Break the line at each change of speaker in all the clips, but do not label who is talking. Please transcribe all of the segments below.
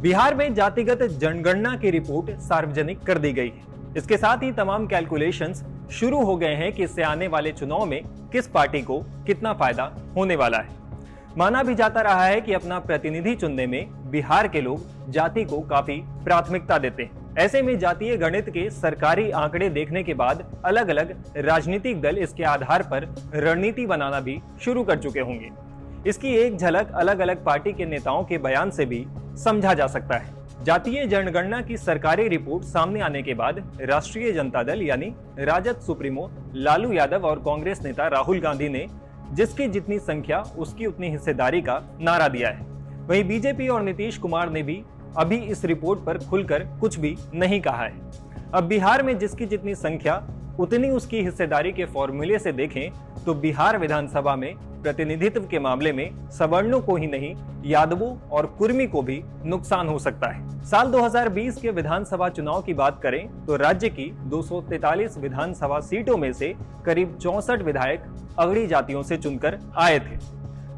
बिहार में जातिगत जनगणना की रिपोर्ट सार्वजनिक कर दी गई है। इसके साथ ही तमाम कैलकुलेशंस शुरू हो गए हैं कि इससे आने वाले चुनाव में किस पार्टी को कितना फायदा होने वाला है। माना भी जाता रहा है कि अपना प्रतिनिधि चुनने में बिहार के लोग जाति को काफी प्राथमिकता देते हैं। ऐसे में जातीय गणित के सरकारी आंकड़े देखने के बाद अलग अलग राजनीतिक दल इसके आधार पर रणनीति बनाना भी शुरू कर चुके होंगे। इसकी एक झलक अलग अलग पार्टी के नेताओं के बयान से भी समझा जा सकता है। जातीय जनगणना की सरकारी रिपोर्ट सामने आने के बाद राष्ट्रीय जनता दल यानी राजद सुप्रीमो लालू यादव और कांग्रेस नेता राहुल गांधी ने जिसकी जितनी संख्या उसकी उतनी हिस्सेदारी का नारा दिया है। वहीं बीजेपी और नीतीश कुमार ने भी अभी इस रिपोर्ट पर खुलकर कुछ भी नहीं कहा है। अब बिहार में जिसकी जितनी संख्या उतनी उसकी हिस्सेदारी के फॉर्मूले से देखें तो बिहार विधानसभा में प्रतिनिधित्व के मामले में सवर्णों को ही नहीं यादवों और कुर्मी को भी नुकसान हो सकता है। साल 2020 के विधानसभा चुनाव की बात करें तो राज्य की 243 विधानसभा सीटों में से करीब 64 विधायक अगड़ी जातियों से चुनकर आए थे।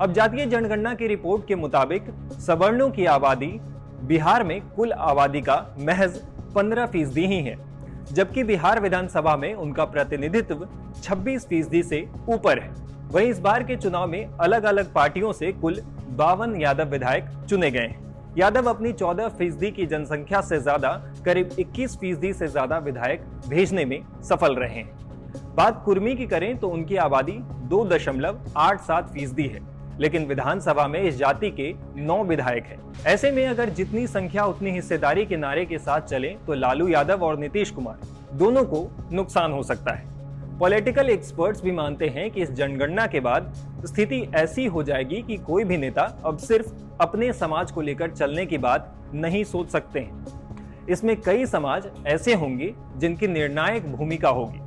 अब जातीय जनगणना की रिपोर्ट के मुताबिक सवर्णों की आबादी बिहार में कुल आबादी का महज 15% ही है, जबकि बिहार विधानसभा में उनका प्रतिनिधित्व 26% से ऊपर है। वहीं इस बार के चुनाव में अलग अलग पार्टियों से कुल 52 यादव विधायक चुने गए हैं। यादव अपनी 14% की जनसंख्या से ज्यादा करीब 21% से ज्यादा विधायक भेजने में सफल रहे हैं। बात कुर्मी की करें तो उनकी आबादी 2.87% है, लेकिन विधानसभा में इस जाति के 9 विधायक हैं। ऐसे में अगर जितनी संख्या उतनी हिस्सेदारी के नारे के साथ चले तो लालू यादव और नीतीश कुमार दोनों को नुकसान हो सकता है। पॉलिटिकल एक्सपर्ट्स भी मानते हैं कि इस जनगणना के बाद स्थिति ऐसी हो जाएगी कि कोई भी नेता अब सिर्फ अपने समाज को लेकर चलने की बात नहीं सोच सकते हैं। इसमें कई समाज ऐसे होंगे जिनकी निर्णायक भूमिका होगी।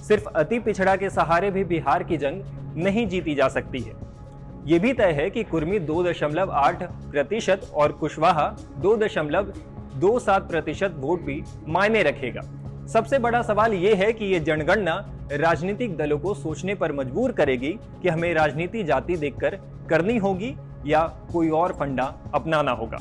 सिर्फ अति पिछड़ा के सहारे भी बिहार की जंग नहीं जीती जा सकती है। ये भी तय है कि कुर्मी 2.8% और कुशवाहा 2.27% वोट भी मायने रखेगा। सबसे बड़ा सवाल ये है कि ये जनगणना राजनीतिक दलों को सोचने पर मजबूर करेगी कि हमें राजनीति जाति देखकर करनी होगी या कोई और फंडा अपनाना होगा।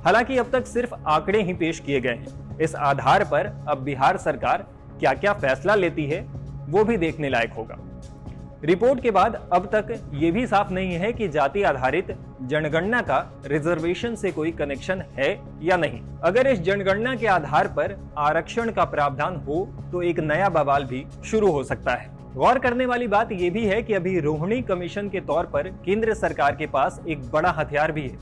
हालांकि अब तक सिर्फ आंकड़े ही पेश किए गए हैं। इस आधार पर अब बिहार सरकार क्या क्या फैसला लेती है वो भी देखने लायक होगा। रिपोर्ट के बाद अब तक ये भी साफ नहीं है कि जाति आधारित जनगणना का रिजर्वेशन से कोई कनेक्शन है या नहीं। अगर इस जनगणना के आधार पर आरक्षण का प्रावधान हो तो एक नया बवाल भी शुरू हो सकता है। गौर करने वाली बात यह भी है कि अभी रोहिणी कमीशन के तौर पर केंद्र सरकार के पास एक बड़ा हथियार भी है।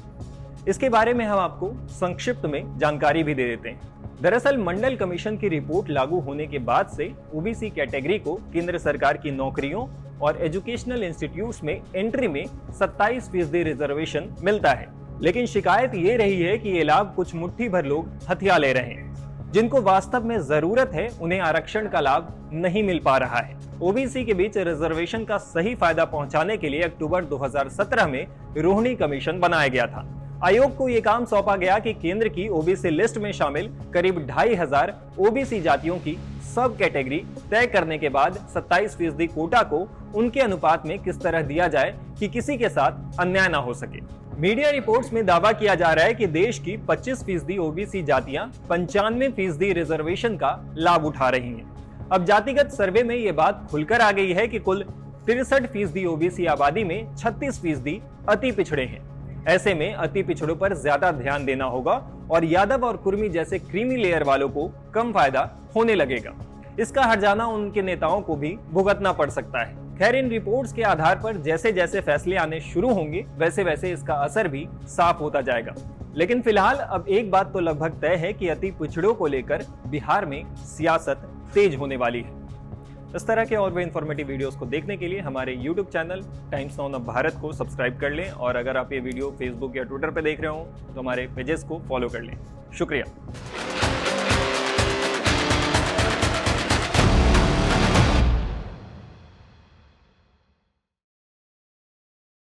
इसके बारे में हम आपको संक्षिप्त में जानकारी भी दे देते हैं। दरअसल मंडल कमीशन की रिपोर्ट लागू होने के बाद से ओबीसी कैटेगरी को केंद्र सरकार की नौकरियों और एजुकेशनल इंस्टीट्यूट्स में एंट्री में 27% रिजर्वेशन मिलता है। लेकिन शिकायत ये रही है कि ये लाभ कुछ मुट्ठी भर लोग हथिया ले रहे हैं। जिनको वास्तव में जरूरत है उन्हें आरक्षण का लाभ नहीं मिल पा रहा है। ओबीसी के बीच रिजर्वेशन का सही फायदा पहुंचाने के लिए अक्टूबर 2017 में रोहिणी कमीशन बनाया गया था। आयोग को ये काम सौंपा गया कि केंद्र की ओबीसी लिस्ट में शामिल करीब 2500 ओबीसी जातियों की सब कैटेगरी तय करने के बाद 27% कोटा को उनके अनुपात में किस तरह दिया जाए कि किसी के साथ अन्याय ना हो सके। मीडिया रिपोर्ट्स में दावा किया जा रहा है कि देश की 25% ओबीसी जातियां 95% रिजर्वेशन का लाभ उठा रही हैं। अब जातिगत सर्वे में ये बात खुलकर आ गई है कि कुल 63% ओबीसी आबादी में 36% अति पिछड़े हैं। ऐसे में अति पिछड़ों पर ज्यादा ध्यान देना होगा और यादव और कुर्मी जैसे क्रीमी लेयर वालों को कम फायदा होने लगेगा। इसका हर्जाना उनके नेताओं को भी भुगतना पड़ सकता है। खैर, इन रिपोर्ट्स के आधार पर जैसे जैसे फैसले आने शुरू होंगे वैसे वैसे इसका असर भी साफ होता जाएगा। लेकिन फिलहाल अब एक बात तो लगभग तय है कि अति पिछड़ों को लेकर बिहार में सियासत तेज होने वाली है। इस तरह के और भी इंफॉर्मेटिव वीडियोस को देखने के लिए हमारे YouTube channel times now of Bharat को सब्सक्राइब कर लें और अगर आप ये वीडियो फेसबुक या ट्विटर पर देख रहे हो तो हमारे पेजेस को फॉलो कर लें। शुक्रिया।